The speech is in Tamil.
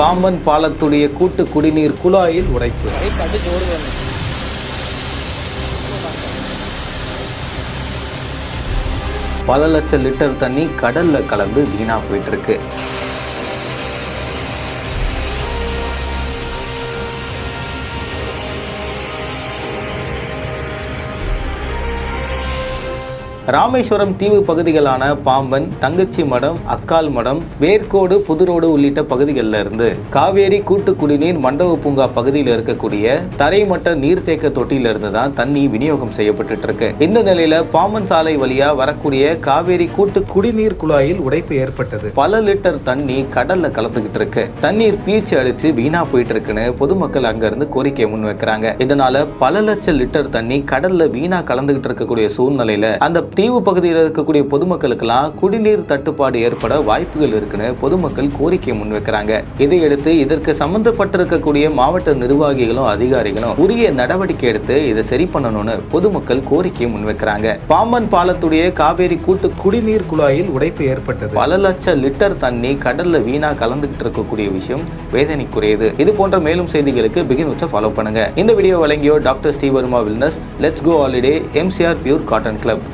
பாம்பன் பாலத்துடைய கூட்டு குடிநீர் குழாயில் உடைப்பு. பல லட்சம் லிட்டர் தண்ணி கடல்ல கலந்து வீணா போயிட்டு இருக்கு. ராமேஸ்வரம் தீவு பகுதிகளான பாம்பன், தங்கச்சி மடம், அக்கால் மடம், வேர்க்கோடு, புதுரோடு உள்ளிட்ட பகுதிகளில் இருந்து காவேரி கூட்டு குடிநீர் மண்டப பூங்கா பகுதியில் இருக்கக்கூடிய தரைமட்ட நீர்த்தேக்க தொட்டியில இருந்து தான் தண்ணி விநியோகம் செய்யப்பட்டு இருக்கு. இந்த நிலையில பாம்பன் சாலை வழியா வரக்கூடிய காவேரி கூட்டு குடிநீர் குழாயில் உடைப்பு ஏற்பட்டது. பல லிட்டர் தண்ணி கடல்ல கலந்துகிட்டு இருக்கு. தண்ணீர் பீச்சு அடிச்சு வீணா போயிட்டு இருக்குன்னு பொதுமக்கள் அங்க இருந்து கோரிக்கை முன் வைக்கிறாங்க. இதனால பல லட்சம் லிட்டர் தண்ணி கடல்ல வீணா கலந்துகிட்டு இருக்கக்கூடிய சூழ்நிலையில அந்த தீவு பகுதியில் இருக்கக்கூடிய பொதுமக்களுக்கெல்லாம் குடிநீர் தட்டுப்பாடு ஏற்பட வாய்ப்புகள் இருக்குன்னு பொதுமக்கள் கோரிக்கை முன்வைக்கிறாங்க. இதையடுத்து இதற்கு சம்பந்தப்பட்டிருக்கக்கூடிய மாவட்ட நிர்வாகிகளும் அதிகாரிகளும் உரிய நடவடிக்கை எடுத்து இதை சரி பண்ணணும்னு பொதுமக்கள் கோரிக்கை முன்வைக்கிறாங்க. பாம்பன் பாலத்துடைய காவேரி கூட்டு குடிநீர் குழாயில் உடைப்பு ஏற்பட்டது. பல லட்சம் லிட்டர் தண்ணி கடல்ல வீணா கலந்துகிட்டு இருக்கக்கூடிய விஷயம் வேதனைக்குரியது. இது போன்ற மேலும் செய்திகளுக்கு பிகின் விட்ச ஃபாலோ பண்ணுங்க. இந்த வீடியோ வழங்கியோ doctor Srivarma wellness, let's go holiday, MCR pure cotton club.